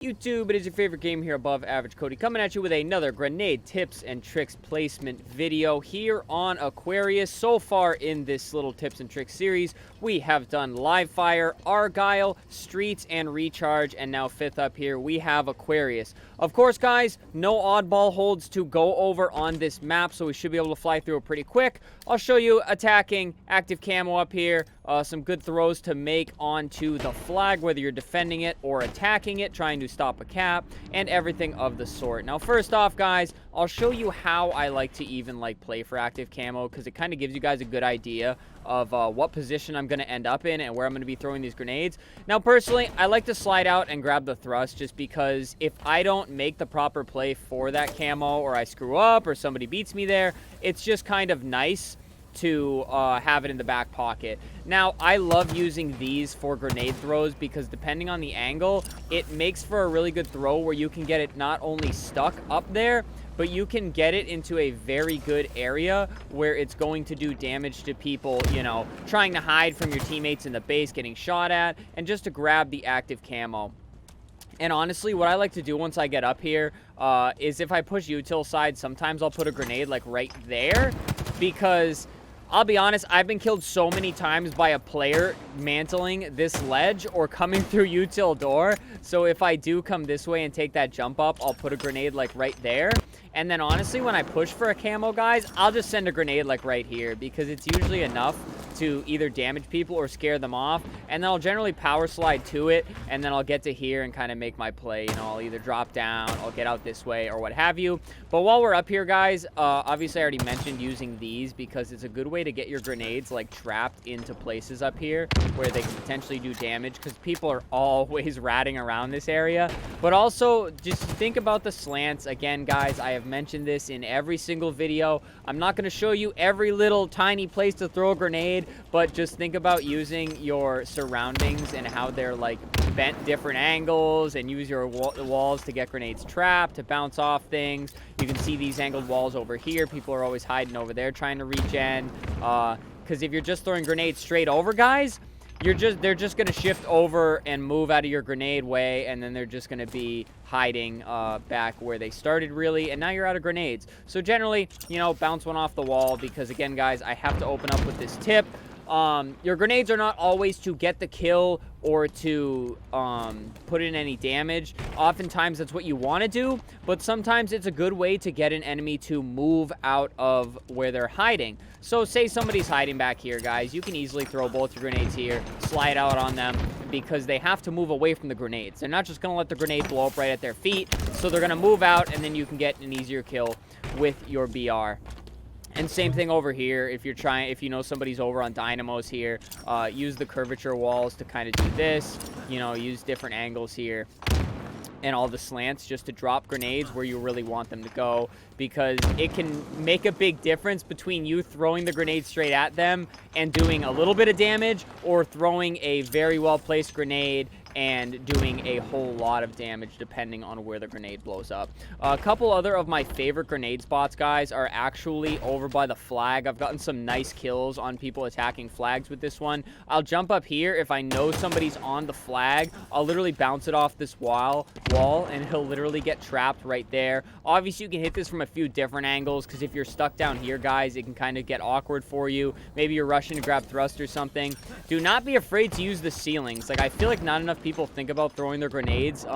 YouTube, it is your favorite game here, Above Average Cody, coming at you with another grenade tips and tricks placement video here on Aquarius. So far in this little tips and tricks series, we have done live fire, Argyle, streets, and recharge, and now fifth up here, we have Aquarius. Of course, guys, no oddball holds to go over on this map, so we should be able to fly through it pretty quick. I'll show you attacking, active camo up here, some good throws to make onto the flag, whether you're defending it or attacking it, trying to stop a cap, and everything of the sort. Now, first off, guys, I'll show you how I like to even play for active camo, because it kind of gives you guys a good idea of what position I'm going to end up in and where I'm going to be throwing these grenades. Now, personally, I like to slide out and grab the thrust, just because if I don't make the proper play for that camo, or I screw up, or somebody beats me there, it's just kind of nice to have it in the back pocket. Now, I love using these for grenade throws because depending on the angle, it makes for a really good throw where you can get it not only stuck up there, but you can get it into a very good area where it's going to do damage to people, you know, trying to hide from your teammates in the base, getting shot at, and just to grab the active camo. And honestly, what I like to do once I get up here is if I push util side, sometimes I'll put a grenade right there, because I'll be honest, I've been killed so many times by a player mantling this ledge or coming through util door. So if I do come this way and take that jump up, I'll put a grenade right there. And then honestly, when I push for a camo, guys, I'll just send a grenade right here, because it's usually enough to either damage people or scare them off. And then I'll generally power slide to it, and then I'll get to here and kind of make my play. You know, I'll either drop down, I'll get out this way, or what have you. But while we're up here, guys, obviously I already mentioned using these because it's a good way to get your grenades trapped into places up here where they can potentially do damage, because people are always ratting around this area. But also, just think about the slants. Again, guys, I have mentioned this in every single video. I'm not going to show you every little tiny place to throw a grenade, but just think about using your surroundings and how they're bent different angles, and use your walls to get grenades trapped, to bounce off things. You can see these angled walls over here. People are always hiding over there trying to regen, because if you're just throwing grenades straight over, guys, they're just going to shift over and move out of your grenade way, and then they're just going to be hiding back where they started, really, and now you're out of grenades. So generally, you know, bounce one off the wall, because again, guys, I have to open up with this tip. Your grenades are not always to get the kill or to put in any damage. Oftentimes that's what you want to do, but sometimes it's a good way to get an enemy to move out of where they're hiding. So say somebody's hiding back here, guys, you can easily throw both your grenades here, slide out on them, because they have to move away from the grenades. They're not just going to let the grenade blow up right at their feet, so they're going to move out, and then you can get an easier kill with your BR. And same thing over here. If you know somebody's over on dynamos here, use the curvature walls to kind of do this. You know, use different angles here and all the slants just to drop grenades where you really want them to go, because it can make a big difference between you throwing the grenade straight at them and doing a little bit of damage, or throwing a very well placed grenade and doing a whole lot of damage depending on where the grenade blows up. A couple other of my favorite grenade spots, guys, are actually over by the flag. I've gotten some nice kills on people attacking flags with this one. I'll jump up here. If I know somebody's on the flag, I'll literally bounce it off this wall, and he'll literally get trapped right there. Obviously, you can hit this from a few different angles, because if you're stuck down here, guys, it can kind of get awkward for you. Maybe you're rushing to grab thrust or something. Do not be afraid to use the ceilings. I feel like not enough people think about throwing their grenades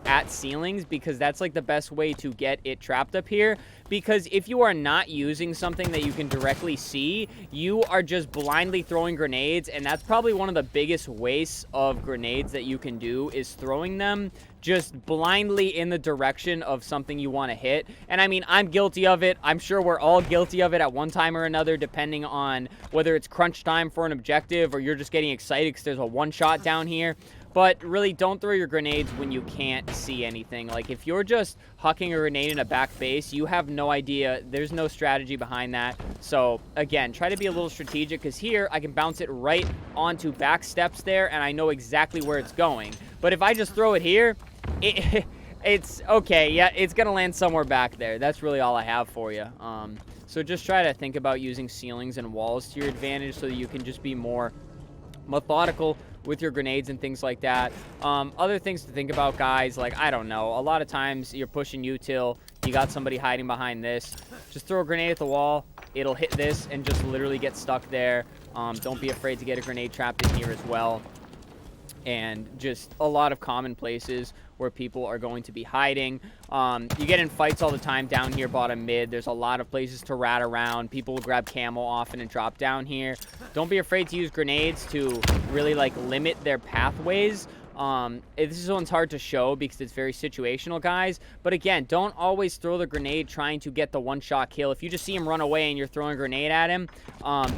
at ceilings, because that's the best way to get it trapped up here. Because if you are not using something that you can directly see, you are just blindly throwing grenades, and that's probably one of the biggest wastes of grenades that you can do, is throwing them just blindly in the direction of something you want to hit. And I mean, I'm guilty of it. I'm sure we're all guilty of it at one time or another, depending on whether it's crunch time for an objective or you're just getting excited because there's a one-shot down here. But really, don't throw your grenades when you can't see anything. If you're just hucking a grenade in a back base, you have no idea. There's no strategy behind that. So again, try to be a little strategic, because here I can bounce it right onto back steps there, and I know exactly where it's going. But if I just throw it here, it's okay. Yeah, it's gonna land somewhere back there. That's really all I have for you. So just try to think about using ceilings and walls to your advantage, so that you can just be more methodical with your grenades and things like that. Other things to think about, guys, like, I don't know, a lot of times you're pushing util, you got somebody hiding behind this, just throw a grenade at the wall, it'll hit this and just literally get stuck there. Don't be afraid to get a grenade trapped in here as well. And just a lot of common places where people are going to be hiding. You get in fights all the time down here bottom mid. There's a lot of places to rat around. People will grab camo often and drop down here. Don't be afraid to use grenades to really like limit their pathways. This one's hard to show because it's very situational, guys. But again, don't always throw the grenade trying to get the one-shot kill. If you just see him run away and you're throwing a grenade at him,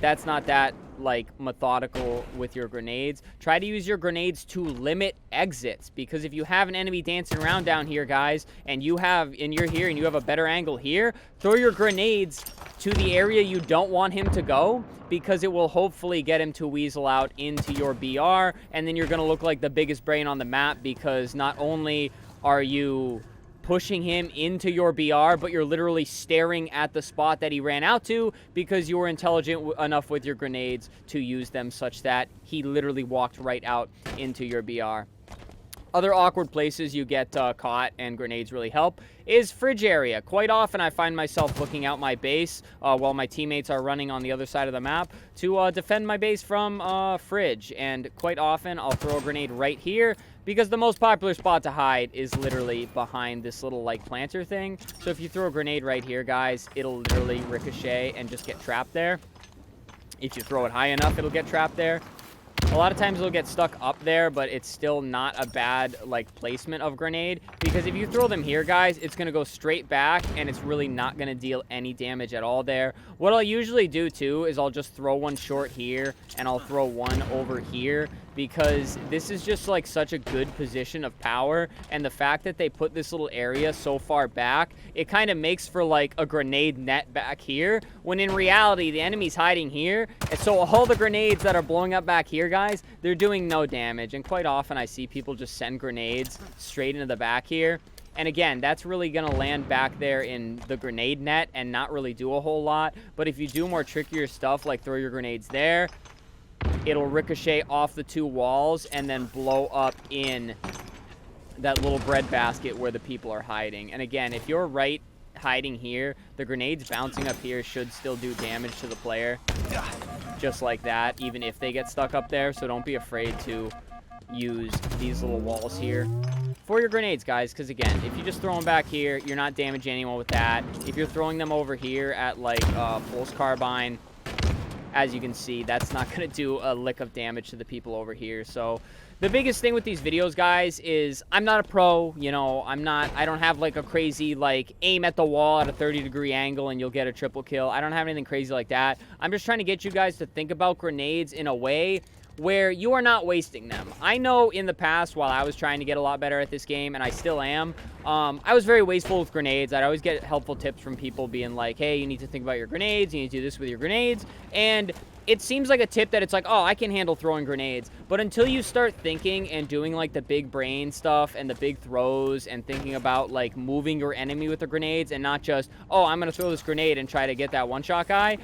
that's not that like methodical with your grenades. Try to use your grenades to limit exits, because if you have an enemy dancing around down here, guys, and you're here and you have a better angle here, throw your grenades to the area you don't want him to go, because it will hopefully get him to weasel out into your BR, and then you're going to look like the biggest brain on the map, because not only are you pushing him into your BR, but you're literally staring at the spot that he ran out to, because you were intelligent enough with your grenades to use them such that he literally walked right out into your BR. Other awkward places you get caught, and grenades really help, is fridge area. Quite often I find myself looking out my base while my teammates are running on the other side of the map to defend my base from fridge. And quite often I'll throw a grenade right here, because the most popular spot to hide is literally behind this little like planter thing. So if you throw a grenade right here, guys, it'll literally ricochet and just get trapped there. If you throw it high enough, it'll get trapped there. A lot of times it'll get stuck up there, but it's still not a bad like placement of grenade, because if you throw them here, guys, it's going to go straight back and it's really not going to deal any damage at all there. What I'll usually do too is I'll just throw one short here and I'll throw one over here, because this is just like such a good position of power, and the fact that they put this little area so far back, it kind of makes for like a grenade net back here, when in reality the enemy's hiding here, and so all the grenades that are blowing up back here, guys, they're doing no damage. And quite often I see people just send grenades straight into the back here, and again, that's really gonna land back there in the grenade net and not really do a whole lot. But if you do more trickier stuff, like throw your grenades there, it'll ricochet off the two walls and then blow up in that little bread basket where the people are hiding. And again, if you're right hiding here, the grenades bouncing up here should still do damage to the player, just like that, even if they get stuck up there. So don't be afraid to use these little walls here for your grenades, guys, because again, if you just throw them back here, you're not damaging anyone with that. If you're throwing them over here at like pulse carbine, as you can see, that's not going to do a lick of damage to the people over here. So the biggest thing with these videos, guys, is I'm not a pro, you know, I don't have like a crazy like aim at the wall at a 30-degree angle and you'll get a triple kill. I don't have anything crazy like that. I'm just trying to get you guys to think about grenades in a way where you are not wasting them. I know in the past, while I was trying to get a lot better at this game, and I still am, I was very wasteful with grenades. I'd always get helpful tips from people being like, hey, you need to think about your grenades, you need to do this with your grenades, and it seems like a tip that it's like, oh, I can handle throwing grenades. But until you start thinking and doing like the big brain stuff and the big throws and thinking about like moving your enemy with the grenades and not just, oh, I'm going to throw this grenade and try to get that one-shot guy,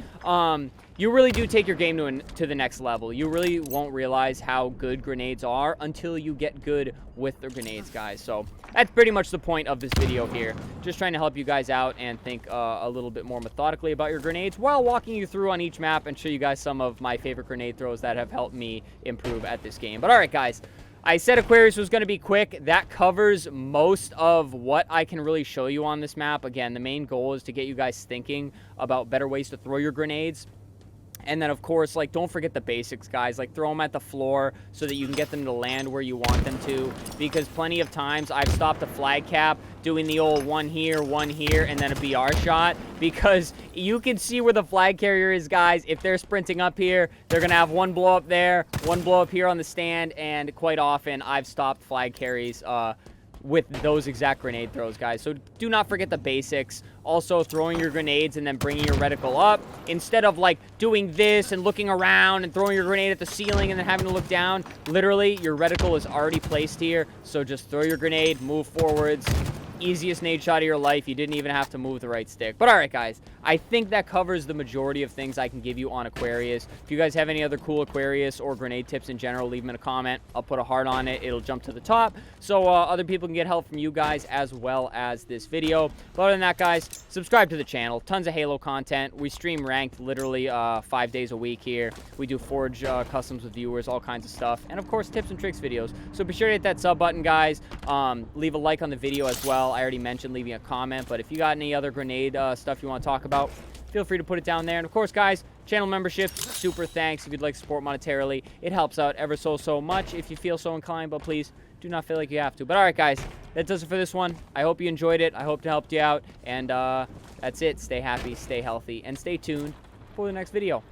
you really do take your game to the next level. You really won't realize how good grenades are until you get good with the grenades, guys. So that's pretty much the point of this video here. Just trying to help you guys out and think a little bit more methodically about your grenades while walking you through on each map and show you guys some of my favorite grenade throws that have helped me improve at this game. But all right, guys, I said Aquarius was going to be quick. That covers most of what I can really show you on this map. Again, the main goal is to get you guys thinking about better ways to throw your grenades. And then, of course, like, don't forget the basics, guys. Like, throw them at the floor so that you can get them to land where you want them to. Because plenty of times I've stopped a flag cap doing the old one here, and then a BR shot. Because you can see where the flag carrier is, guys. If they're sprinting up here, they're going to have one blow up there, one blow up here on the stand. And quite often, I've stopped flag carries with those exact grenade throws, guys. So do not forget the basics. Also, throwing your grenades and then bringing your reticle up. Instead of, like, doing this and looking around and throwing your grenade at the ceiling and then having to look down, literally, your reticle is already placed here. So just throw your grenade, move forwards. easiest nade shot of your life. You didn't even have to move the right stick. But all right, guys, I think that covers the majority of things I can give you on Aquarius. If you guys have any other cool Aquarius or grenade tips in general, leave them in a comment. I'll put a heart on it. It'll jump to the top so other people can get help from you guys as well as this video. But other than that, guys, subscribe to the channel. Tons of Halo content. We stream ranked literally 5 days a week here. We do Forge customs with viewers, all kinds of stuff. And, of course, tips and tricks videos. So be sure to hit that sub button, guys. Leave a like on the video as well. I already mentioned leaving a comment, but if you got any other grenade stuff you want to talk about, feel free to put it down there. And of course, guys, channel membership, super thanks if you'd like to support monetarily. It helps out ever so much if you feel so inclined, but please do not feel like you have to. But all right, guys, that does it for this one. I hope you enjoyed it. I hope to help you out. And that's it. Stay happy, stay healthy, and stay tuned for the next video.